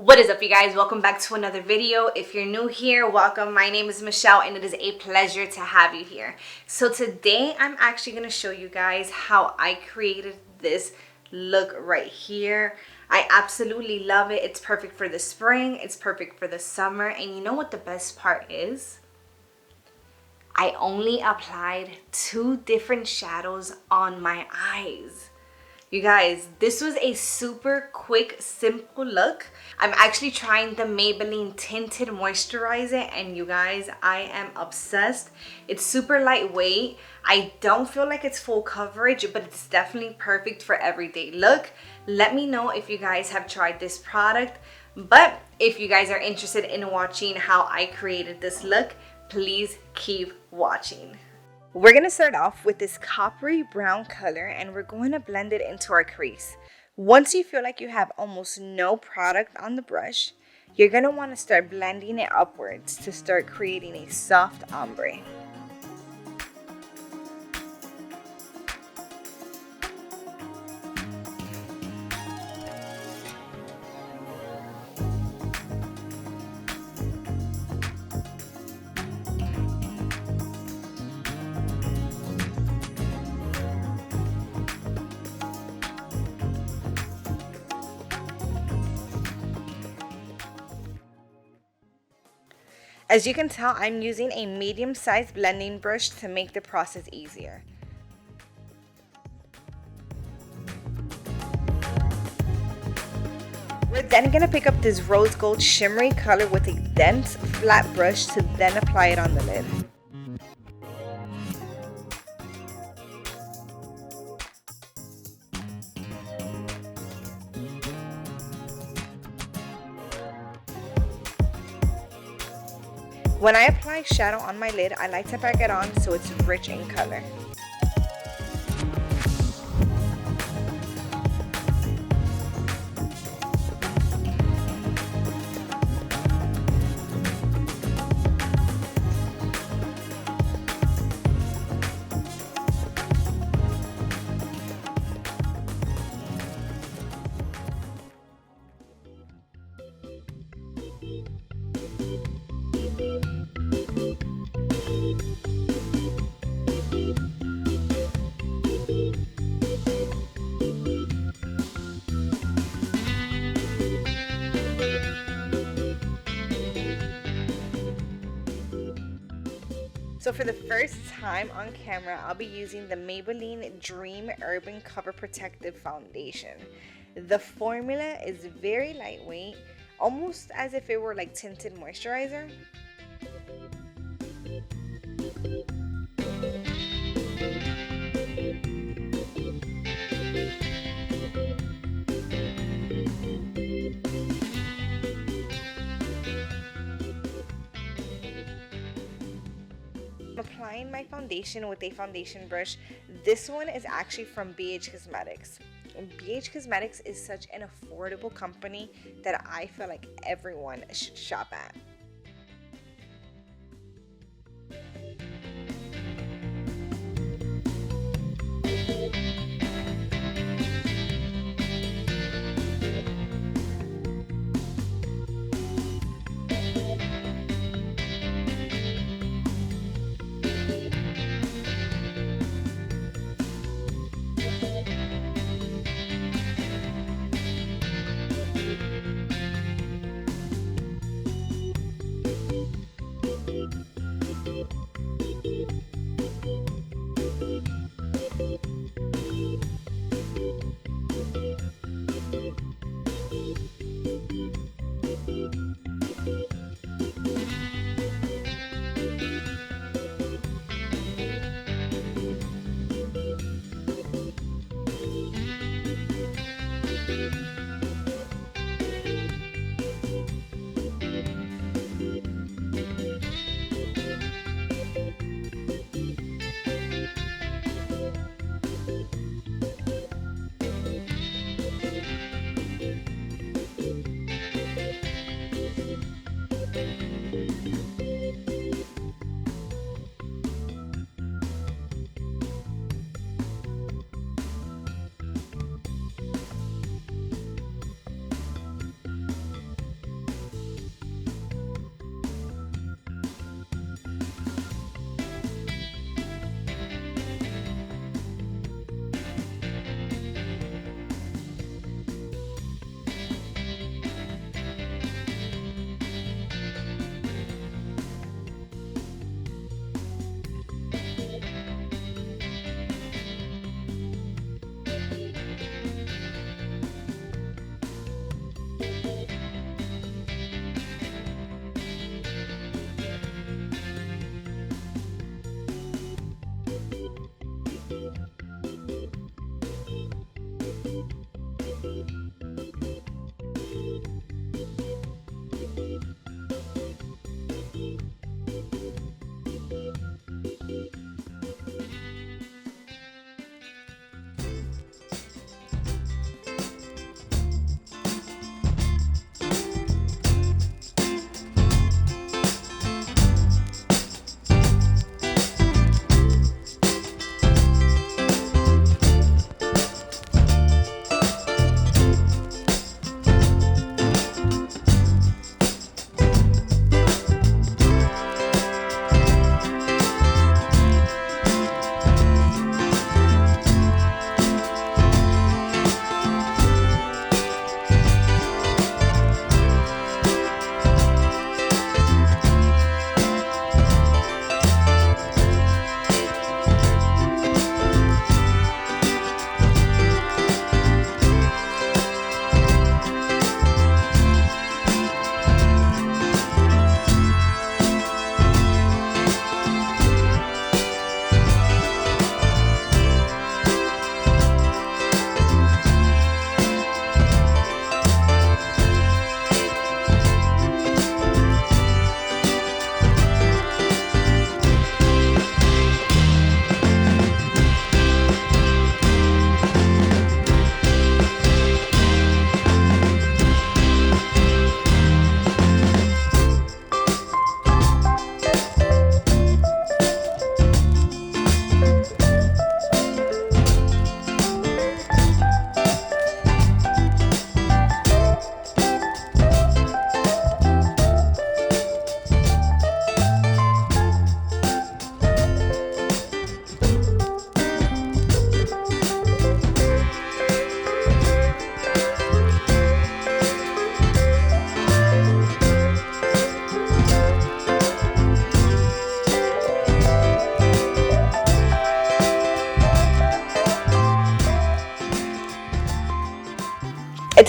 What is up, you guys? Welcome back to another video. If you're new here, welcome. My name is Michelle and it is a pleasure to have you here. So today I'm actually going to show you guys how I created this look right here. I absolutely love it. It's perfect for the spring, it's perfect for the summer, and you know what the best part is? I only applied 2 different shadows on my eyes. You guys, this was a super quick, simple look. I'm actually trying the Maybelline Tinted Moisturizer, and you guys, I am obsessed. It's super lightweight. I don't feel like it's full coverage, but it's definitely perfect for everyday look. Let me know if you guys have tried this product. But if you guys are interested in watching how I created this look, please keep watching. We're going to start off with this coppery brown color and we're going to blend it into our crease. Once you feel like you have almost no product on the brush, you're going to want to start blending it upwards to start creating a soft ombre. As you can tell, I'm using a medium-sized blending brush to make the process easier. We're then going to pick up this rose gold shimmery color with a dense flat brush to then apply it on the lid. When I apply shadow on my lid, I like to pack it on so it's rich in color. So for the first time on camera, I'll be using the Maybelline Dream Urban Cover Protective Foundation. The formula is very lightweight, almost as if it were like tinted moisturizer. Applying my foundation with a foundation brush. This one is actually from BH Cosmetics. And BH Cosmetics is such an affordable company that I feel like everyone should shop at.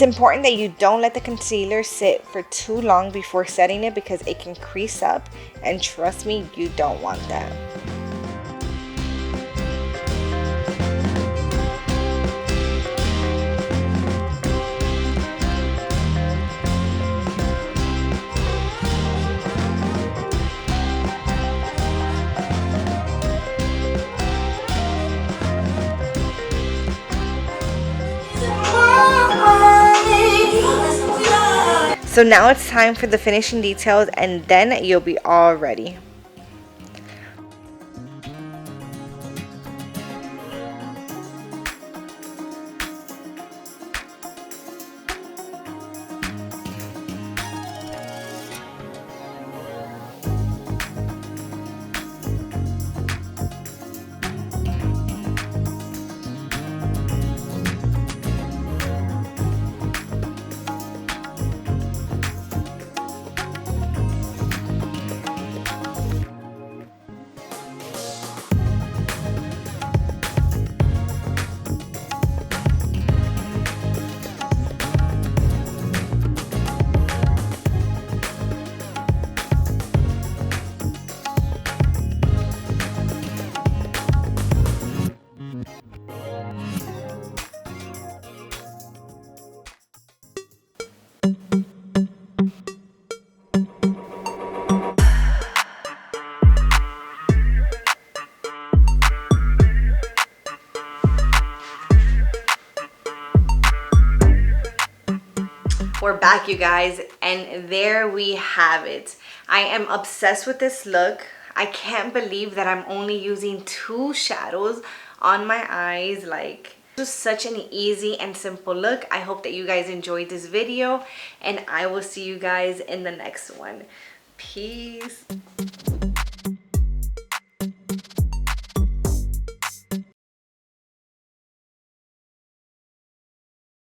It's important that you don't let the concealer sit for too long before setting it because it can crease up, and trust me, you don't want that. So now it's time for the finishing details, and then you'll be all ready. We're back, you guys, and there we have it. I am obsessed with this look. I can't believe that I'm only using 2 shadows on my eyes. Like, just such an easy and simple look. I hope that you guys enjoyed this video, and I will see you guys in the next one. Peace.